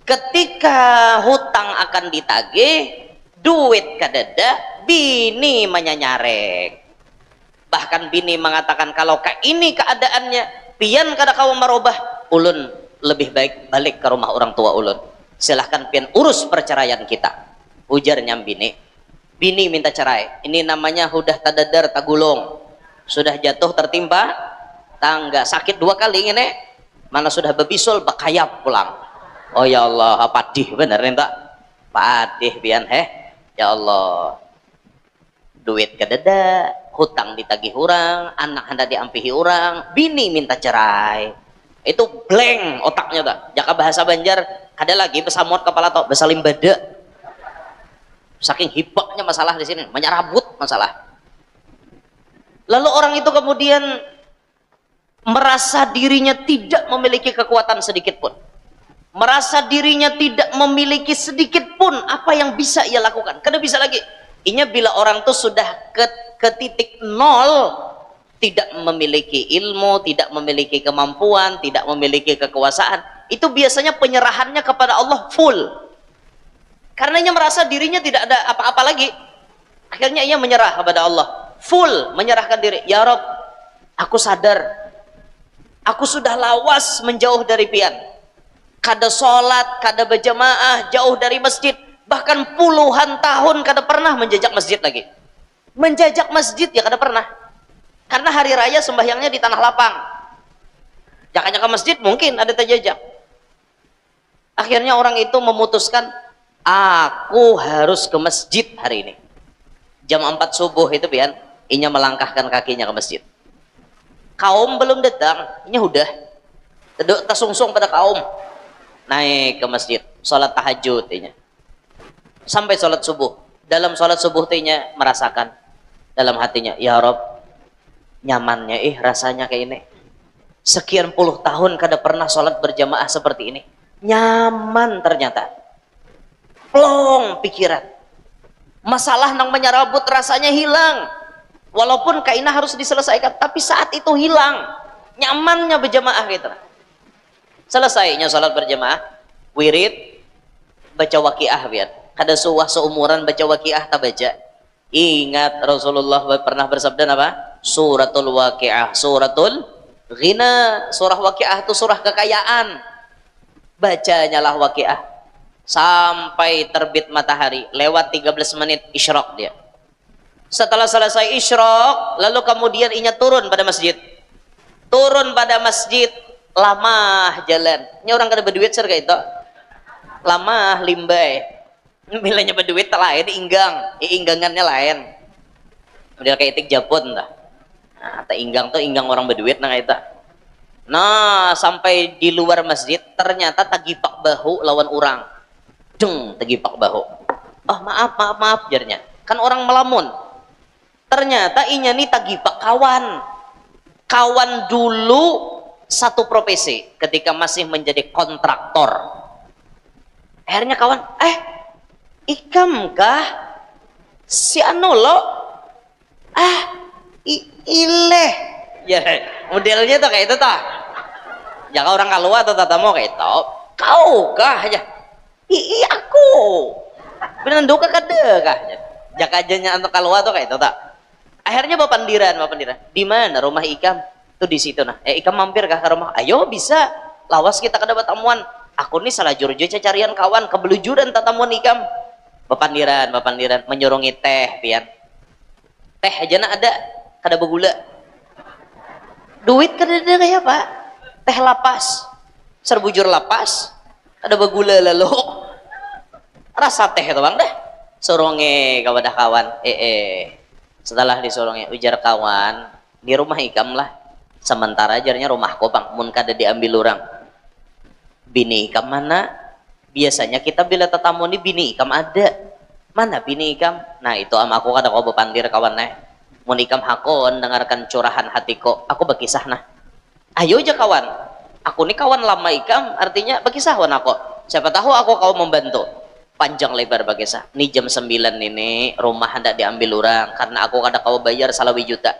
S1: ketika hutang akan ditagih, duit kadada, bini menyanyarek. Bahkan bini mengatakan kalau ini keadaannya, pian kada kau merubah, ulun lebih baik balik ke rumah orang tua ulun. Silahkan pian urus perceraian kita. Ujarnya bini. Bini minta cerai. Ini namanya udah tadadar tagulung. Sudah jatuh tertimpa tangga, sakit 2 kali ini. Mana sudah bebisul bakayap pulang. Oh ya Allah, padih bener entak. Padih pian ya Allah. Duit kadada, hutang ditagih orang, anak hendak diampihi orang, bini minta cerai. Itu blank otaknya tak. Jaka bahasa Banjar ada lagi pesamot kepala tok besalim bada. Saking hibaknya masalah di sini, menyerabut masalah. Lalu orang itu kemudian merasa dirinya tidak memiliki kekuatan sedikit pun. Merasa dirinya tidak memiliki sedikit pun apa yang bisa ia lakukan. Kada bisa lagi. Inya bila orang tuh sudah ke titik nol, tidak memiliki ilmu, tidak memiliki kemampuan, tidak memiliki kekuasaan, itu biasanya penyerahannya kepada Allah full. Karena ia merasa dirinya tidak ada apa-apa lagi, akhirnya ia menyerah kepada Allah, full menyerahkan diri. Ya Rob, aku sadar, aku sudah lawas menjauh dari pian. Kada sholat, kada berjamaah, jauh dari masjid, bahkan puluhan tahun kada pernah menjajak masjid lagi. Menjajak masjid ya kada pernah. Karena hari raya sembahyangnya di tanah lapang. Jakanya ke masjid mungkin ada terjajak. Akhirnya orang itu memutuskan, aku harus ke masjid hari ini. Jam 4 subuh itu pian, inya melangkahkan kakinya ke masjid. Kaum belum datang, inya udah. Tasungsung pada kaum. Naik ke masjid. salat tahajud nya. Sampai salat subuh. Dalam salat subuh nya merasakan dalam hatinya, ya Rob, nyamannya rasanya kayak ini. Sekian puluh tahun kada pernah salat berjamaah seperti ini. Nyaman ternyata. Plong pikiran. Masalah nang menyerabut rasanya hilang. Walaupun kainah harus diselesaikan, tapi saat itu hilang. Nyamannya berjamaah gitu. Selesainya salat berjamaah, wirid, baca waqiah biar. Kada suah seumuran baca waqiah tak baca. Ingat Rasulullah pernah bersabda apa? Suratul waqiah, suratul ghina. Surah waqiah itu surah kekayaan. Bacanya lah waqiah sampai terbit matahari, lewat 13 menit isyraq dia. Setelah selesai isyraq, lalu kemudian inya turun pada masjid. Turun pada masjid, lama jalan. Ini orang kada berduit ser kayak itu. Lama limbai. Milanya berduit tak lain, inggangannya lain. Model kayak itik Japon dah. Nah, tak inggang tuh inggang orang berduit nah itu. Nah, sampai di luar masjid ternyata tagipak bahu lawan orang. Deng, tagipak bahu. Oh, maaf jarnya. Kan orang melamun. Ternyata inya nih tagipak kawan. Kawan dulu satu profesi ketika masih menjadi kontraktor. Akhirnya kawan, ikam kah? Si anu lo? Ileh. Ya, modelnya tuh kayak itu tah. Jaka orang kalua atau tatamu kayak itu. Kau kah aja? Aku. Benar duka kada kah? Jaka ajanya untuk kalua tuh kayak itu tak. Akhirnya bapandiran. Di mana rumah ikam? Tuh di situ nah. Ikam mampir kah ke rumah? Ayo bisa. Lawas kita kada tamuan. Aku nih salah jurjo carian kawan kebelujuran tatamuan ikam. Bapandiran menyurungi teh pian. Teh aja nak ada kada bergula. Duit kada ada kayak apa? Teh lapas. Serbujur lapas. Kada bergula lalu. Rasa teh itu bang dah. Soronge kawadah kawan. Setelah disorongnya ujar kawan, di rumah ikam lah. Sementara ajarnya rumahku bang, mun kada diambil orang. Bini ikam mana? Biasanya kita bila tetamu ni bini ikam ada. Mana bini ikam? Nah itu aku kada kau bepandir kawan nah. Mun ikam hakon dengarkan curahan hatiku, aku berkisah nah. Ayo aja kawan. Aku ni kawan lama ikam, artinya berkisah wan aku. Siapa tahu aku kau membantu. Panjang lebar berkisah. Nih jam 9 ini rumah hendak diambil orang karena aku kada kau bayar salawi juta.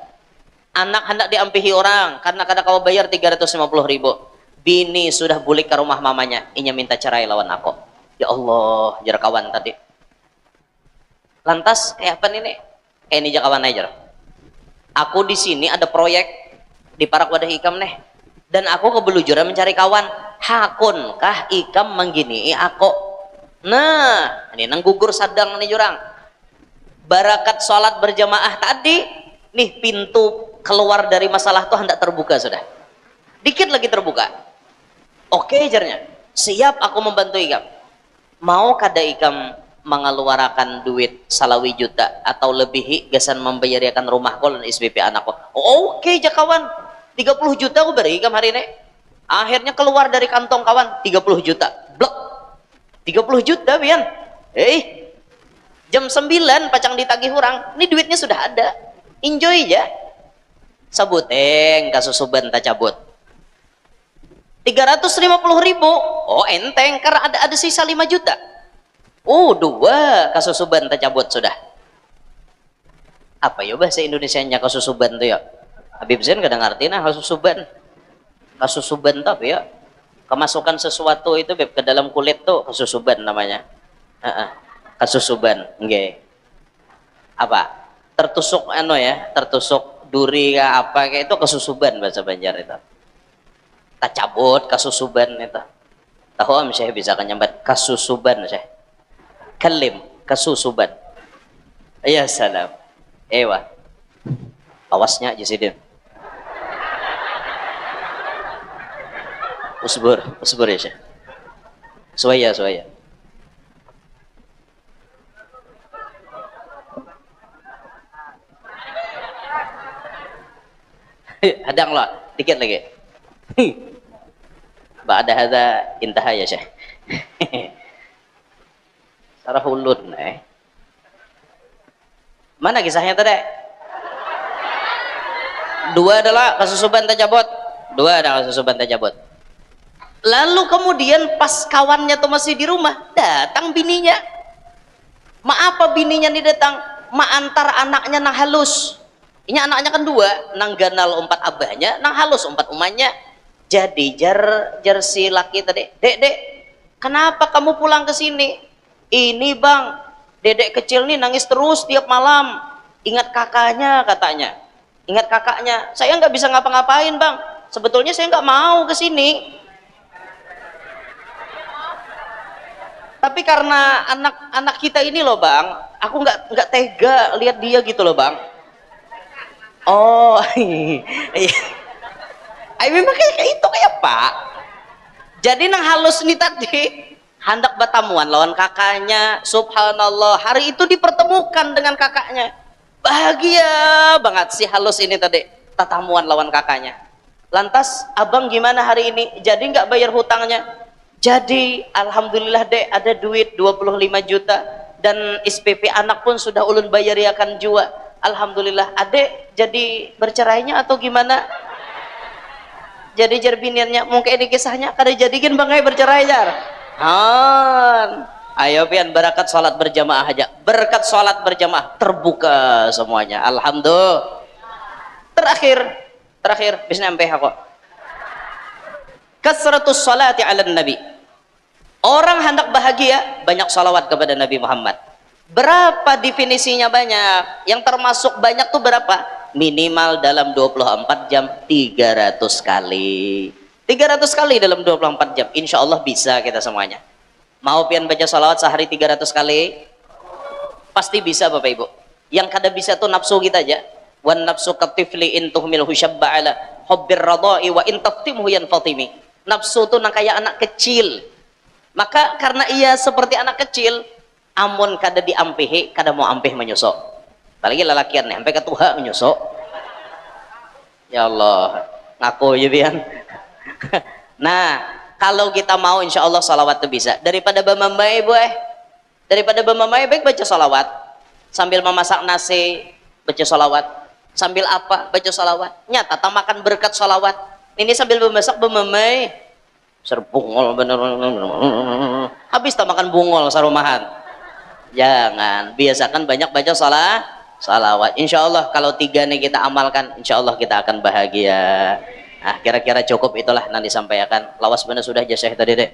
S1: Anak hendak diampihi orang karena kada kau bayar 350.000. Bini sudah bulik ke rumah mamanya, inya minta cerai lawan aku. Ya Allah, jar kawan tadi. Lantas kayak apa ini? Kayak ini kawan aja. Aku di sini ada proyek di Parak Wadah Ikam nih. Dan aku kebelujuran mencari kawan. Hakun kah ikam menggini aku? Nah, ini nang gugur sadang nih jurang. Barakat sholat berjamaah tadi, nih pintu keluar dari masalah tuh hendak terbuka sudah. Dikit lagi terbuka. Oke jarnya. Siap aku membantu ikam. Mau kada ikam mengeluarkan duit salawi juta atau lebih gasan membayarkan rumah kol dan SPP anakku. Oke jakawan. 30 juta aku beri ikam hari ini. Akhirnya keluar dari kantong kawan 30 juta. Blok. 30 juta pian. Jam 9 pacang ditagih orang. Ini duitnya sudah ada. Enjoy ya. Sabuteng kasusuban tak cabut. 350.000. Oh enteng karena ada sisa 5 juta. Oh 2 kasusuban tak cabut sudah. Apa ya bahasa Indonesianya kasusuban tuh ya? Habib Zain kadang ngerti nah kasusuban. Kasusuban tapi ya. Kemasukan sesuatu itu beb ke dalam kulit tuh kasusuban namanya. Kasusuban, nggih. Apa? Tertusuk tertusuk duri apa kayak itu kasusuban bahasa Banjar itu. Tak cabut kasusuban itu. Tahu am saya bisa nyambat kasusuban saya. Kalim kasusuban. Ya salam. Ewa. Awasnya Jasidin. Usbur ya Syekh. Suaya. Hadang lah, dikit lagi. Ba'da hadza intaha ya Syekh. Sarah ulun Mana kisahnya tadi? Dua adalah kesusuban tajabut. Dua adalah kesusuban tajabut. Lalu kemudian pas kawannya tuh masih di rumah, datang bininya. Ma apa bininya nih datang? Ma antar anaknya nang halus. Ini anaknya kan dua, nang ganal umpat abahnya, nang halus umpat umanya. Jadi jar si laki tadi, dek, kenapa kamu pulang ke sini? Ini bang, dedek kecil nih nangis terus tiap malam. Ingat kakaknya katanya. Ingat kakaknya. Saya nggak bisa ngapa-ngapain bang. Sebetulnya saya nggak mau ke sini. Tapi karena anak-anak kita ini loh bang, aku nggak tega lihat dia gitu loh bang. Oh, iya. Memang kayak itu kayak Pak. Jadi nang halus nih tadi, hendak bertamuan lawan kakaknya. Subhanallah, hari itu dipertemukan dengan kakaknya. Bahagia banget si halus ini tadi, tatamuan lawan kakaknya. Lantas, abang gimana hari ini? Jadi nggak bayar hutangnya? Jadi, alhamdulillah dek, ada duit 25 juta dan SPP anak pun sudah ulun bayariakan jua. Alhamdulillah. Adek jadi bercerainya atau gimana? Jadi jarbiniannya mungkin ini kisahnya kada jadikan bangai bercerai jar. Ayo pian berkat salat berjamaah aja. Berkat salat berjamaah terbuka semuanya. Alhamdulillah. Terakhir bisa sampai aku. Kasratus salati ala nabi. Orang hendak bahagia banyak salawat kepada Nabi Muhammad. Berapa definisinya banyak? Yang termasuk banyak tuh berapa? Minimal dalam 24 jam 300 kali. 300 kali dalam 24 jam. Insya Allah bisa kita semuanya. Mau pian baca salawat sehari 300 kali? Pasti bisa Bapak Ibu. Yang kada bisa tuh nafsu kita aja. Wan nafsu katifli in tuhmilhu syabba ala hubbir radai wa in taftimhu yanfatimi. Nafsu tuh nang kayak anak kecil. Maka karena ia seperti anak kecil, amun kada diampehi, kada mau ampeh menyusok. Apalagi lelakian nih, sampai ke tuha menyusok. Ya Allah, ngaku ya bian. Nah, kalau kita mau insya Allah salawat itu bisa. Daripada bamambai baik baca salawat. Sambil memasak nasi, baca salawat. Sambil apa, baca salawat. Nyata makan berkat salawat. Ini sambil memasak bamambai. Serbungol bener, habis tak makan bungol sarumahan. Jangan, biasakan banyak baca salawat. Insya Allah kalau 3 nih kita amalkan, insya Allah kita akan bahagia. Nah, kira-kira cukup itulah nanti sampaikan. Lawas bener sudah jasa tadi deh.